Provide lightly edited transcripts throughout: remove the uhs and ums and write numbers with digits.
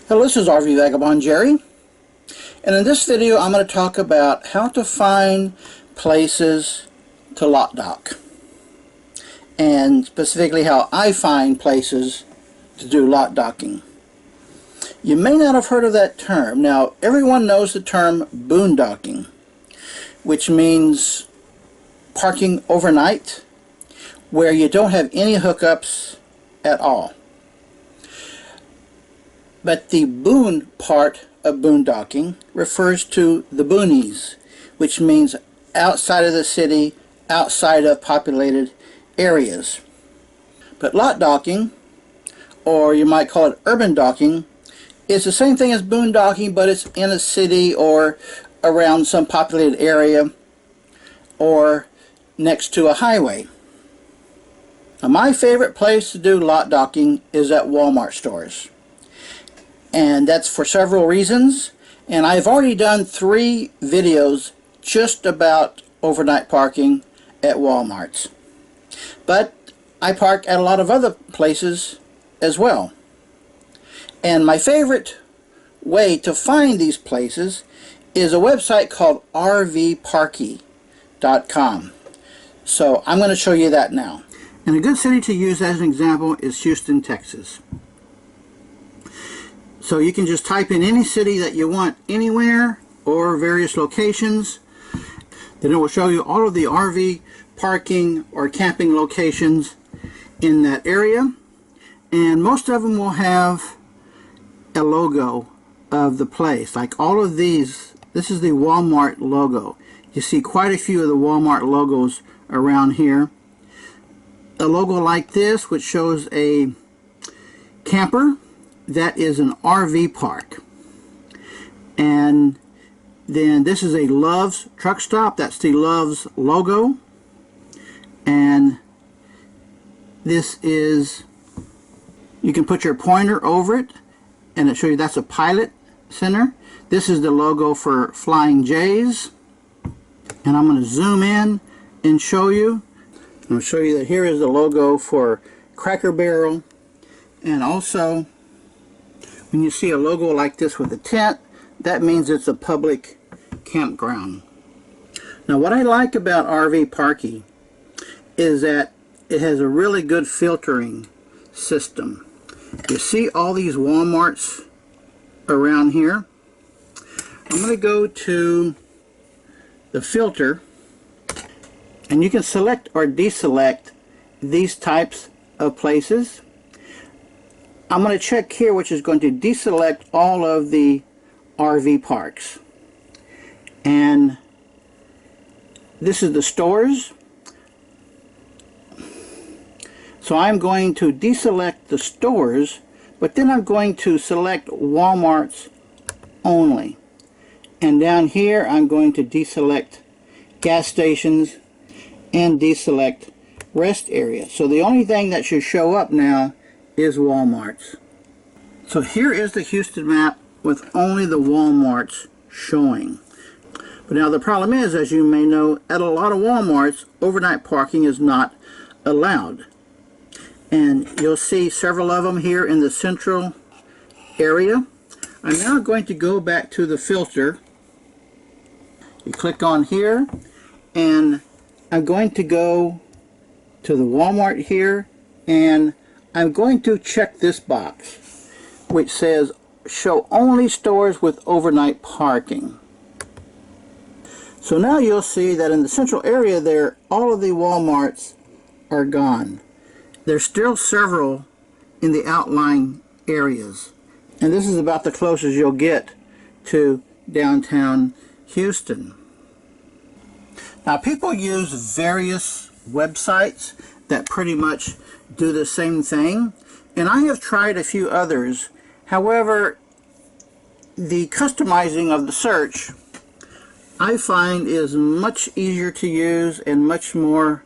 Hello, this is RV Vagabond Jerry, and in this video I'm going to talk about how to find places to lot dock, and specifically how I find places to do lot docking. You may not have heard of that term. Now, everyone knows the term boondocking, which means parking overnight where you don't have any hookups at all. But the boon part of boondocking refers to the boonies, which means outside of the city, outside of populated areas. But lot docking, or you might call it urban docking, is the same thing as boondocking, but it's in a city or around some populated area or next to a highway. Now, my favorite place to do lot docking is at Walmart stores. And that's for several reasons, and I've already done 3 videos just about overnight parking at Walmarts. But I park at a lot of other places as well. And my favorite way to find these places is a website called rvparky.com. So I'm going to show you that now. And a good city to use as an example is Houston, Texas. So you can just type in any city that you want anywhere or various locations. Then it will show you all of the RV parking or camping locations in that area. And most of them will have a logo of the place. Like all of these, this is the Walmart logo. You see quite a few of the Walmart logos around here. A logo like this, which shows a camper, that is an RV park. And then this is a Love's truck stop. That's the Love's logo. And this is, you can put your pointer over it and it shows you that's a pilot center. This is the logo for Flying J's. And I'm going to zoom in and show you. I'll show you that here is the logo for Cracker Barrel. And also, when you see a logo like this with a tent, that means it's a public campground. Now, what I like about RV Parky is that it has a really good filtering system. You see all these Walmarts around here. I'm going to go to the filter, and you can select or deselect these types of places. I'm going to check here, which is going to deselect all of the RV parks. And this is the stores. So I'm going to deselect the stores, but then I'm going to select Walmart's only. And down here I'm going to deselect gas stations and deselect rest areas. So the only thing that should show up now is Walmart's. So here is the Houston map with only the Walmart's showing. But now the problem is, as you may know, at a lot of Walmart's, overnight parking is not allowed. And you'll see several of them here in the central area. I'm now going to go back to the filter. You click on here, and I'm going to go to the Walmart here, and I'm going to check this box which says show only stores with overnight parking. So now you'll see that in the central area there, all of the Walmarts are gone. There's still several in the outlying areas, and this is about the closest you'll get to downtown Houston. Now, people use various websites that pretty much do the same thing, and I have tried a few others. However, the customizing of the search I find is much easier to use and much more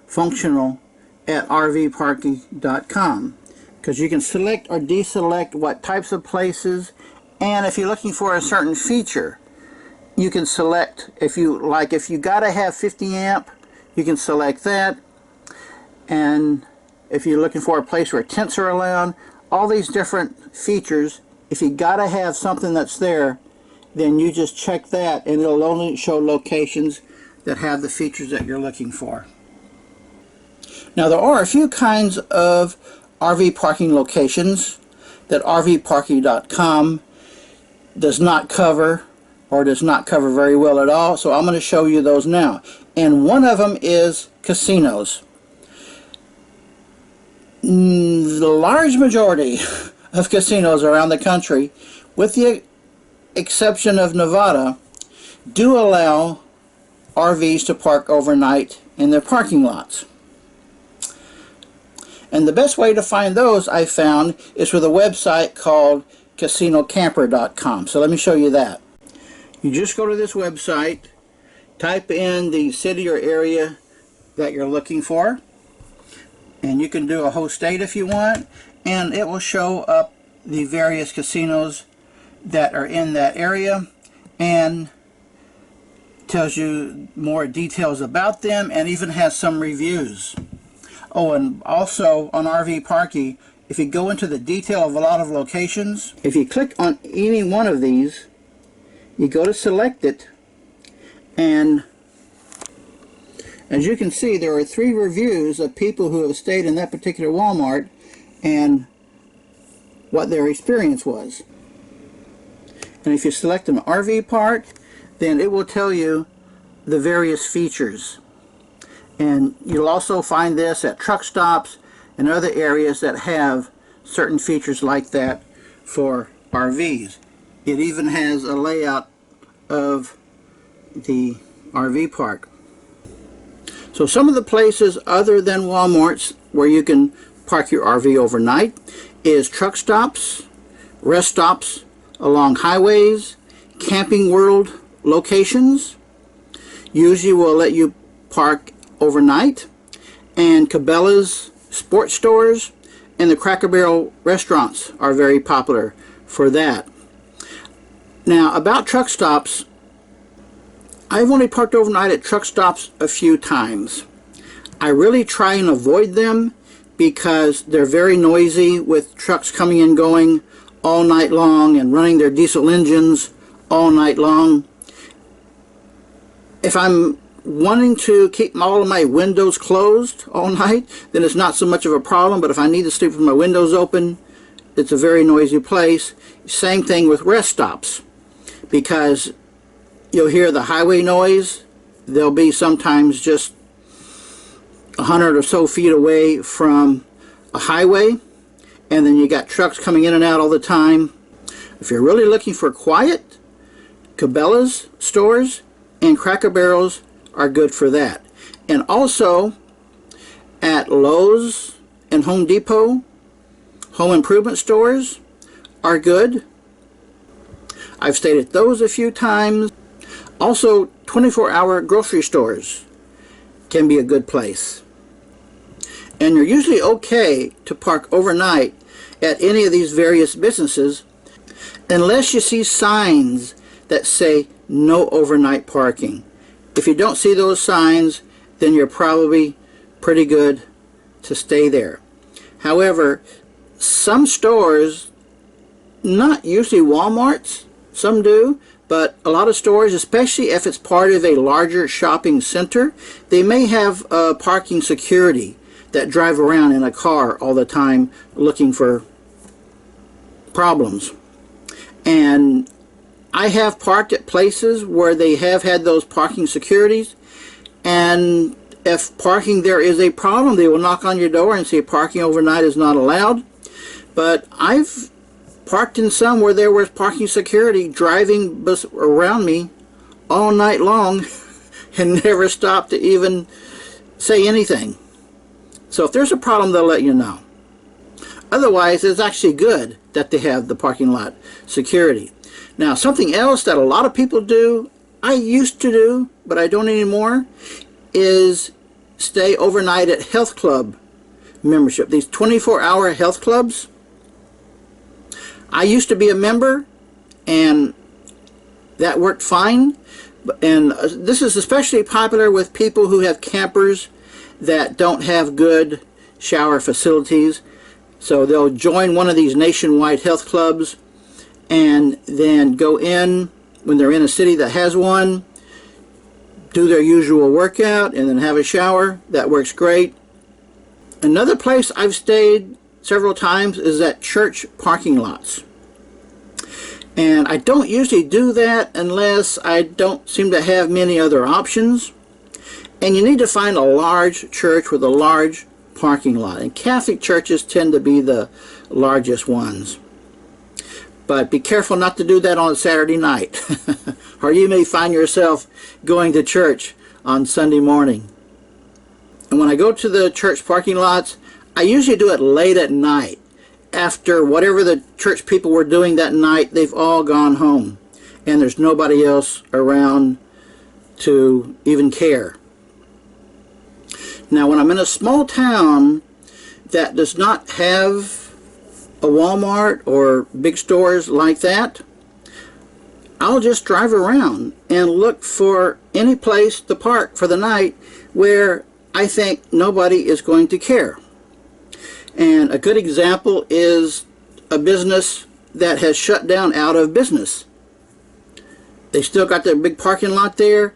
functional at rvparky.com, because you can select or deselect what types of places, and if you're looking for a certain feature, you can select, if you gotta have 50 amp, you can select that. And if you're looking for a place where tents are allowed, all these different features If you gotta have something that's there, then you just check that and it'll only show locations that have the features that you're looking for. Now there are a few kinds of RV parking locations that rvparking.com does not cover, or does not cover very well at all, so I'm going to show you those now. And one of them is casinos. The large majority of casinos around the country, with the exception of Nevada, do allow RVs to park overnight in their parking lots. And the best way to find those, I found, is with a website called casinocamper.com. So let me show you that. You just go to this website, type in the city or area that you're looking for, and you can do a whole state if you want, and it will show up the various casinos that are in that area and tells you more details about them and even has some reviews. Oh, and also on RV Parky, if you go into the detail of a lot of locations, if you click on any one of these, you go to select it, and as you can see, there are 3 reviews of people who have stayed in that particular Walmart and what their experience was. And if you select an RV park, then it will tell you the various features. And you'll also find this at truck stops and other areas that have certain features like that for RVs. It even has a layout of the RV park. So some of the places other than Walmart's where you can park your RV overnight is truck stops, rest stops along highways, Camping World locations. Usually will let you park overnight, and Cabela's sports stores and the Cracker Barrel restaurants are very popular for that. Now about truck stops, I've only parked overnight at truck stops a few times. I really try and avoid them because they're very noisy with trucks coming and going all night long and running their diesel engines all night long. If I'm wanting to keep all of my windows closed all night, then it's not so much of a problem, but if I need to sleep with my windows open, it's a very noisy place. Same thing with rest stops, because you'll hear the highway noise. They'll be sometimes just 100 or so feet away from a highway, and then you got trucks coming in and out all the time. If you're really looking for quiet, Cabela's stores and Cracker Barrels are good for that. And also at Lowe's and Home Depot, home improvement stores are good. I've stayed at those a few times. Also 24-hour grocery stores can be a good place. And you're usually okay to park overnight at any of these various businesses unless you see signs that say no overnight parking. If you don't see those signs, then you're probably pretty good to stay there. However, some stores, not usually Walmart's, some do, but a lot of stores, especially if it's part of a larger shopping center, they may have parking security that drive around in a car all the time looking for problems. And I have parked at places where they have had those parking securities, and if parking there is a problem, they will knock on your door and say parking overnight is not allowed. But I've parked in some where there was parking security driving around me all night long and never stopped to even say anything. So if there's a problem, they'll let you know. Otherwise, it's actually good that they have the parking lot security. Now, something else that a lot of people do, I used to do, but I don't anymore, is stay overnight at health club membership. These 24-hour health clubs. I used to be a member, and that worked fine. And this is especially popular with people who have campers that don't have good shower facilities. So they'll join one of these nationwide health clubs, and then go in when they're in a city that has one, do their usual workout, and then have a shower. That works great. Another place I've stayed several times is at church parking lots. And I don't usually do that unless I don't seem to have many other options. And you need to find a large church with a large parking lot. And Catholic churches tend to be the largest ones. But be careful not to do that on a Saturday night. Or you may find yourself going to church on Sunday morning. And when I go to the church parking lots, I usually do it late at night. After whatever the church people were doing that night, they've all gone home. And there's nobody else around to even care. Now, when I'm in a small town that does not have a Walmart or big stores like that, I'll just drive around and look for any place to park for the night where I think nobody is going to care. And a good example is a business that has shut down out of business. They still got their big parking lot there.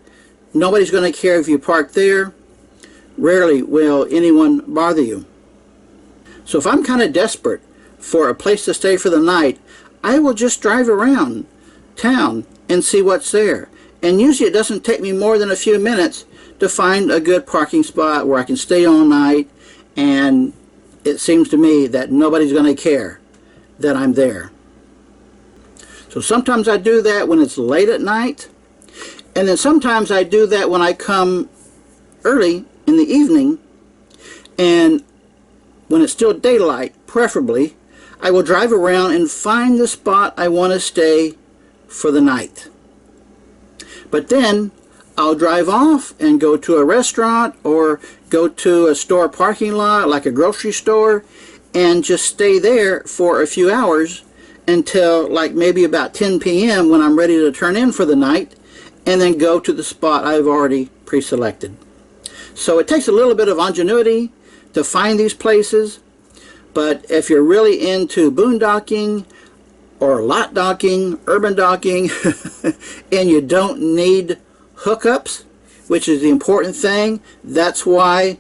Nobody's going to care if you park there. Rarely will anyone bother you. So if I'm kind of desperate for a place to stay for the night, I will just drive around town and see what's there. And usually it doesn't take me more than a few minutes to find a good parking spot where I can stay all night, and it seems to me that nobody's going to care that I'm there. So sometimes I do that when it's late at night, and then sometimes I do that when I come early in the evening, and when it's still daylight, preferably, I will drive around and find the spot I want to stay for the night. But then I'll drive off and go to a restaurant or go to a store parking lot like a grocery store and just stay there for a few hours until like maybe about 10 p.m. when I'm ready to turn in for the night, and then go to the spot I've already pre-selected. So it takes a little bit of ingenuity to find these places, but if you're really into boondocking or lot docking, urban docking, and you don't need hookups, which is the important thing, that's why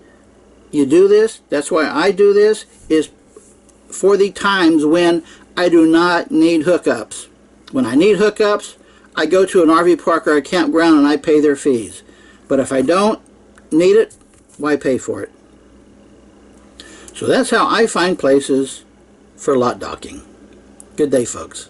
you do this, that's why I do this, is for the times when I do not need hookups. When I need hookups, I go to an RV park or a campground and I pay their fees. But if I don't need it, why pay for it? So that's how I find places for lot docking. Good day, folks.